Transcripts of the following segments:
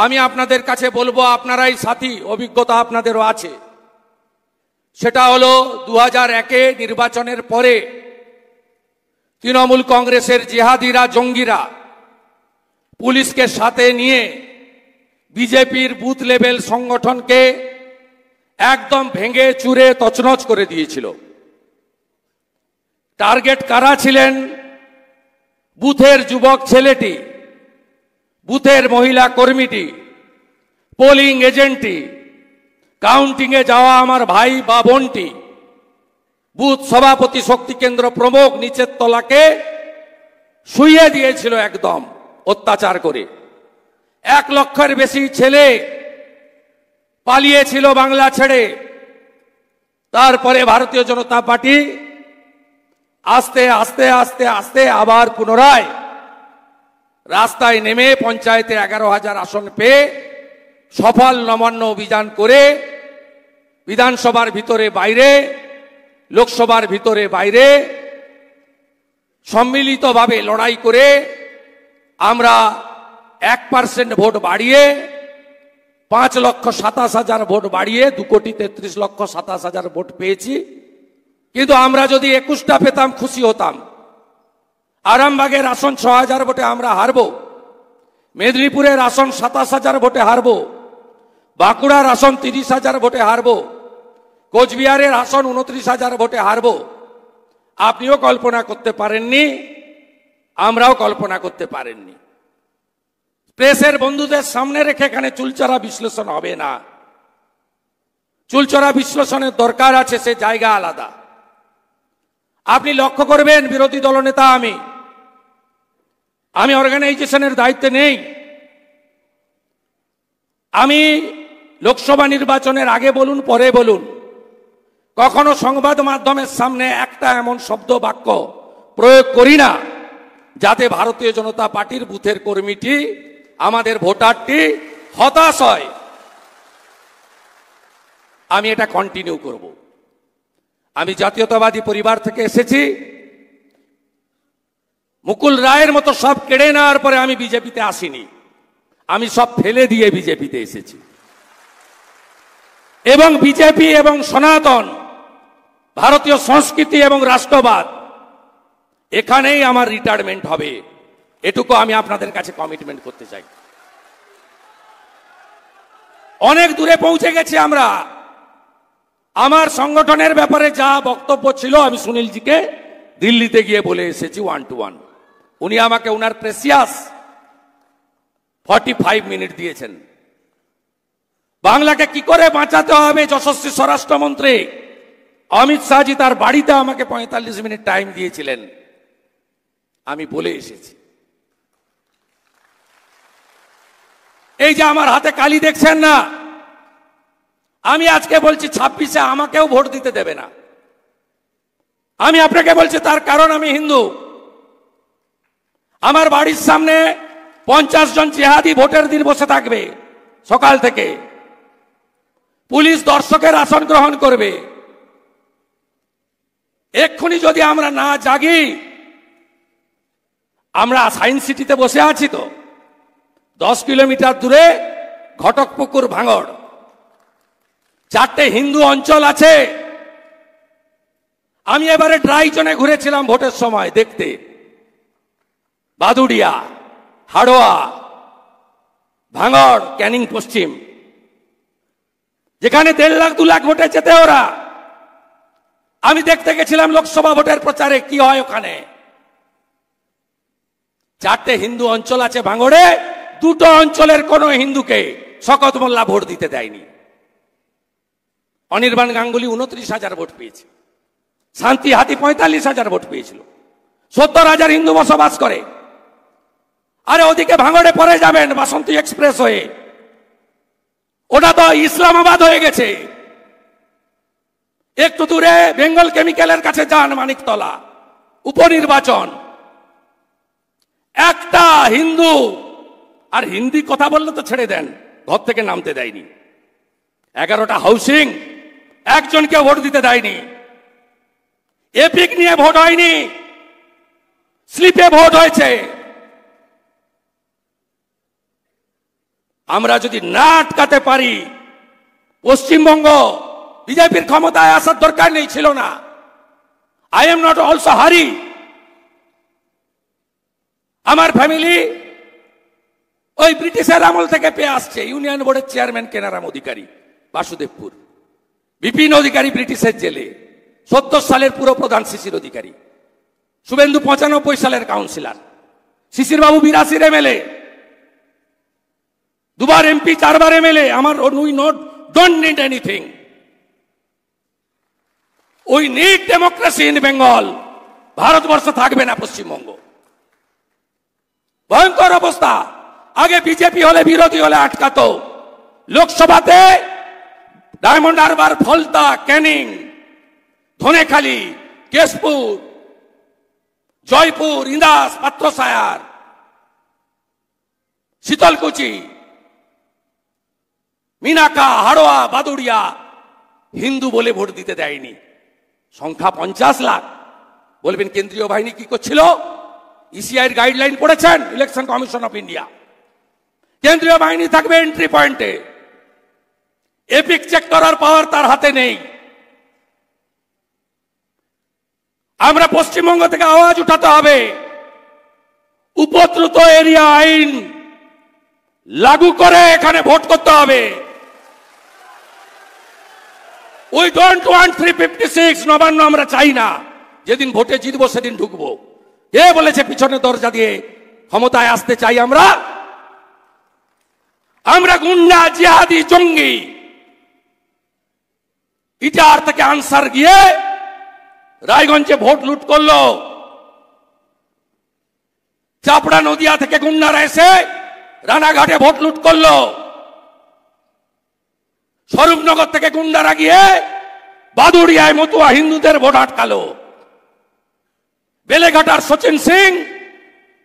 আমি আপনাদের কাছে বলবো, আপনারাই সাথী, অভিজ্ঞতা আপনাদেরও আছে। সেটা হলো 2001-এ নির্বাচনের পরে তৃণমূল কংগ্রেসের জিহাদিরা, জঙ্গিরা পুলিশকে সাথে নিয়ে বিজেপির বুথ লেভেল সংগঠনকে একদম ভেঙে চুরে তছনছ করে দিয়েছিল। টার্গেট কারা ছিলেন? বুথের যুবক ছেলেটি, বুথের মহিলা কর্মীটি, পোলিং এজেন্টটি, কাউন্টিংয়ে যাওয়া আমার ভাই বা বোনটি, বুথ সভাপতি, শক্তি কেন্দ্র প্রমুখ নিচের তলাকে শুইয়ে দিয়েছিল একদম অত্যাচার করে। 1 লক্ষের বেশি ছেলে পালিয়েছিল বাংলা ছেড়ে। তারপরে ভারতীয় জনতা পার্টি আস্তে আস্তে আস্তে আস্তে আবার পুনরায় রাস্তায় নেমে পঞ্চায়েতে 11,000 আসন পেয়ে সফল নবান্ন অভিযান করে বিধানসভার ভিতরে বাইরে, লোকসভার ভিতরে বাইরে সম্মিলিতভাবে লড়াই করে আমরা 1% ভোট বাড়িয়ে 5,27,000 ভোট বাড়িয়ে 2,33,27,000 ভোট পেয়েছি। কিন্তু আমরা যদি 21টা পেতাম খুশি হতাম। আরামবাগের আসন 6,000 ভোটে আমরা হারব, মেদিনীপুরের আসন 27,000 ভোটে হারব, বাঁকুড়ার আসন 30,000 ভোটে হারব, কোচবিহারের আসন 29,000 ভোটে হারব। আপনিও কল্পনা করতে পারেননি, আমরাও কল্পনা করতে পারেননি। প্রেসের বন্ধুদের সামনে রেখে এখানে চুলচড়া বিশ্লেষণ হবে না। চুলচড়া বিশ্লেষণের দরকার আছে, সে জায়গা আলাদা। আপনি লক্ষ্য করবেন, বিরোধী দলনেতা আমি অর্গানাইজেশনের দায়িত্বে নেই। আমি লোকসভা নির্বাচনের আগে বলুন পরে বলুন, কখনো সংবাদ মাধ্যমের সামনে একটা এমন শব্দ বাক্য প্রয়োগ করি না যাতে ভারতীয় জনতা পার্টির বুথের কর্মীটি, আমাদের ভোটারটি হতাশ হয়। আমি এটা কন্টিনিউ করব। আমি জাতীয়তাবাদী পরিবার থেকে এসেছি। মুকুল রায়ের মতো সব কেড়ে নেওয়ার পরে আমি বিজেপিতে আসিনি, আমি সব ফেলে দিয়ে বিজেপিতে এসেছি। এবং বিজেপি এবং সনাতন ভারতীয় সংস্কৃতি এবং রাষ্ট্রবাদ, এখানেই আমার রিটায়ারমেন্ট হবে, এটুকু আমি আপনাদের কাছে কমিটমেন্ট করতে চাই। অনেক দূরে পৌঁছে গেছি আমরা। আমার সংগঠনের ব্যাপারে যা বক্তব্য ছিল আমি সুনীলজিকে দিল্লিতে গিয়ে বলে এসেছি 1 to 1। উনি আমাকে উনার প্রেসিয়াস 45 মিনিট দিয়েছেন। বাংলাকে কি করে বাঁচাতে হবে, যশস্বী স্বরাষ্ট্রমন্ত্রী অমিত শাহজি তার বাড়িতে আমাকে 45 মিনিট টাইম দিয়েছিলেন, আমি বলে এসেছি। এই যে আমার হাতে কালি দেখছেন না, আমি আজকে বলছি 26-এ আমাকেও ভোট দিতে দেবে না। আমি আপনাকে বলছি তার কারণ আমি হিন্দু। আমার বাড়ির সামনে 50 জন জিহাদি ভোটের দিন বসে থাকবে সকাল থেকে, পুলিশ দর্শকের আসন গ্রহণ করবে। এক্ষুনি যদি আমরা না জাগি, আমরা সায়েন্স সিটিতে বসে আছি তো, 10 কিলোমিটার দূরে ঘটকপুকুর ভাঙড় 4টে হিন্দু অঞ্চল আছে। আমি এবারে ড্রাই জোনে ঘুরেছিলাম ভোটের সময় দেখতে, বাদুড়িয়া, হাড়োয়া, ভাঙড়, ক্যানিং পশ্চিম, যেখানে 1.5 লাখ 2 লাখ ভোটে যেতে ওরা। আমি দেখতে গেছিলাম লোকসভা ভোটের প্রচারে কি হয় ওখানে। 4টে হিন্দু অঞ্চল আছে ভাঙড়ে, 2টো অঞ্চলের কোন হিন্দুকে শকত মোল্লা ভোট দিতে দেয়নি। অনির্বাণ গাঙ্গুলি 29,000 ভোট পেয়েছে, শান্তি হাতি 45,000 ভোট পেয়েছিল। 70,000 হিন্দু বসবাস করে। আরে ওদিকে ভাঙড়ে পরে যাবেন বাসন্তী এক্সপ্রেস হয়ে, ওটা তো ইসলামাবাদ হয়ে গেছে। একটু দূরে বেঙ্গল কেমিক্যালের কাছে যান, মানিকতলা উপনির্বাচন, একটা হিন্দু, আর হিন্দি কথা বললে তো ছেড়ে দেন, ঘর থেকে নামতে দেয়নি। 11টা হাউসিং, একজনকে ভোট দিতে দেয়নি। এপিক নিয়ে ভোট হয়নি, স্লিপে ভোট হয়েছে। আমরা যদি না আটকাতে পারি, পশ্চিমবঙ্গ বিজেপির ক্ষমতায় আসার দরকার নেই, ছিল না। আই এম নট অলসো হারি। আমার ফ্যামিলি ওই ব্রিটিশের আমল থেকে পেয়ে আসছে। ইউনিয়ন বোর্ডের চেয়ারম্যান কেনারাম অধিকারী, বাসুদেবপুর। বিপিন অধিকারী ব্রিটিশের জেলে, 70 সালের পুরো প্রধান শিশির অধিকারী। শুভেন্দু 95 সালের কাউন্সিলর। শিশির বাবু 82 এমএলএ, 2 বার এমপি, 4 বার এমএলএ। আমার we don't need anything, we need democracy in Bengal. Bharatvarsha থাকবে না পশ্চিমবঙ্গ। ভয়ঙ্কর অবস্থা। আগে বিজেপি হলে, বিরোধী হলে আটকাতো। লোকসভাতে ডায়মন্ড হারবার, ফলতা, ক্যানিং, ধনেখালি, কেশপুর, জয়পুর, ইন্দাস, পাত্রসায়ার, শীতলকুচি, মিনাকা, হাড়োয়া, বাদুড়িয়া হিন্দু বলে ভোট দিতে দেয়নি। সংখ্যা 50 লাখ। বলবেন কেন্দ্রীয় বাহিনী কি করছিল? ইসিআইয়ের গাইডলাইন পড়েছেন? Election commission of India. কেন্দ্রীয় বাহিনী থাকবে এন্ট্রি পয়েন্টে। এপিক চেক করার পাওয়ার তার হাতে নেই। আমরা পশ্চিমবঙ্গ থেকে আওয়াজ উঠাতে হবে। উপদ্রুত এরিয়া আইন লাগু করে এখানে ভোট করতে হবে। উই ডোন্ট ওয়ান্ট 356 নবান্ন আমরা চাই না। যেদিন ভোটে জিতবো সেদিন ঢুকবো। কে বলেছে পিছনে দরজা দিয়ে ক্ষমতায় আসতে চাই আমরা? আমরা গুন্ডা, জিহাদি, জঙ্গি। ইটার থেকে আনসার গিয়ে রায়গঞ্জে ভোট লুট করলো। চাপড়া নদিয়া থেকে গুন্ডারা এসে রানাঘাটে ভোট লুট করলো। স্বরূপনগর থেকে গুন্ডারা গিয়ে বাদুড়িয়ায় মতুয়া হিন্দুদের ভোট আটকালো। বেলেঘাটার সচিন সিং,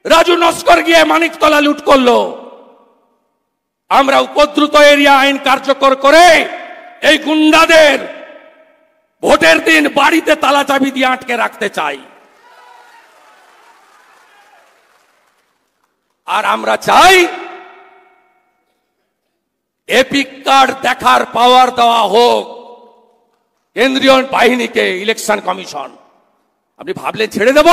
রাজু নস্কর গিয়ে মানিকতলা লুট করলো। আমরা উপদ্রুত এরিয়া আইন কার্যকর করে এই গুন্ডাদের ভোটের দিন বাড়িতে তালা চাবি দিয়ে আটকে রাখতে চাই। আর আমরা চাই এপিক কার্ড দেখার পাওয়ার দেওয়া হোক কেন্দ্রীয় বাহিনীকে, ইলেকশন কমিশন। আপনি ভাবলেন ছেড়ে দেব?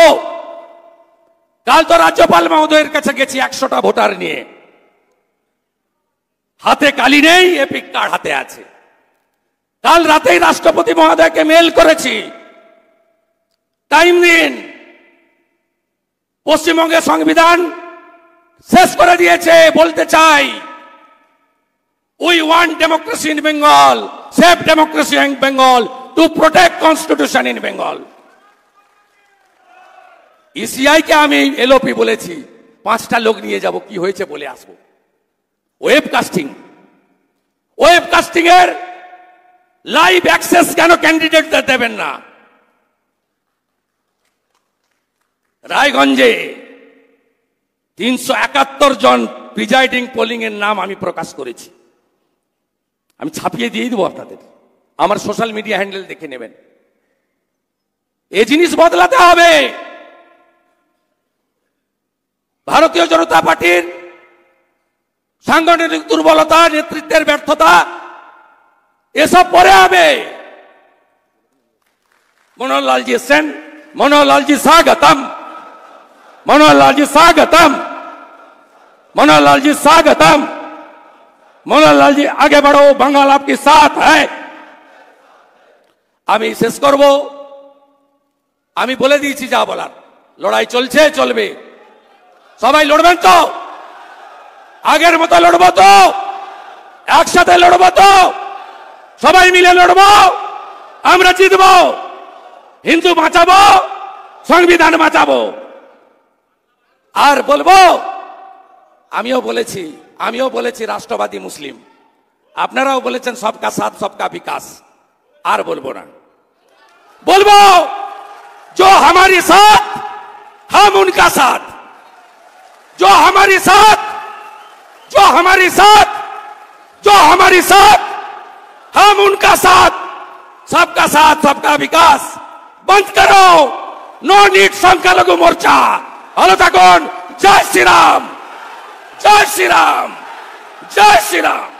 কাল তো রাজ্যপাল মহোদয়ের কাছে গেছি 100টা ভোটার নিয়ে। হাতে কালি নেই, এপিক কার্ড হাতে আছে। কাল রাতেই রাষ্ট্রপতি মহোদয়কে মেল করেছি, টাইম দিন। পশ্চিমবঙ্গের সংবিধান শেষ করে দিয়েছে। বলতে চাই, we want democracy in Bengal, safe democracy in Bengal, to protect constitution in Bengal. ECI কে আমি এলওপি বলেছি, 5টা লোক নিয়ে যাব, কি হয়েছে বলে আসবো। ওয়েবকাস্টিং, ওয়েবকাস্টিং এর লাইভ অ্যাক্সেস কেন ক্যান্ডিডেটদের দেবেন না? রায়গঞ্জে 371 জন প্রিজাইডিং পোলিং এর নাম আমি প্রকাশ করেছি। আমি ছাপিয়ে দিয়ে দেবো আপনাদের, আমার সোশ্যাল মিডিয়া হ্যান্ডেল দেখে নেবেন। এই জিনিস বদলাতে হবে। ভারতীয় জনতা পার্টির সাংগঠনিক দুর্বলতা, নেতৃত্বের ব্যর্থতা, এসব পরে হবে। मनोहर लाल जी एसें, मनोहर लाल जी स्वागतम, मनोहर लाल जी स्वागतम, मनोहर लाल जी स्वागतम, मनोहर लाल जी आगे बढ़ो, बंगाल आपके साथ है। আমি শেষ করব। আমি বলে দিয়েছি যা বলার। লড়াই চলছে, চলবে। সবাই লড়বেন তো? আগের মতো লড়বো তো? একসাথে লড়বো তো? সবাই মিলে লড়বো, আমরা জিতবো। হিন্দু বাঁচাবো, সংবিধান বাঁচাবো। আর বলবো, আমিও বলেছি রাষ্ট্রবাদী মুসলিম, আপনারাও বলেছেন সবকা সাথ সবকা বিকাশ। আর বলবো না, বলবো जो हमारे साथ हम उनका साथ, जो हमारे साथ, जो हमारे साथ, जो हमारे साथ हम उनका साथ, सबका साथ सबका विकास। बंद करो, नो नीड संख्यालघु मोर्चा। ভালো থাকুন। জয় শ্রীরাম, জয় শ্রীরাম, জয় শ্রীরাম।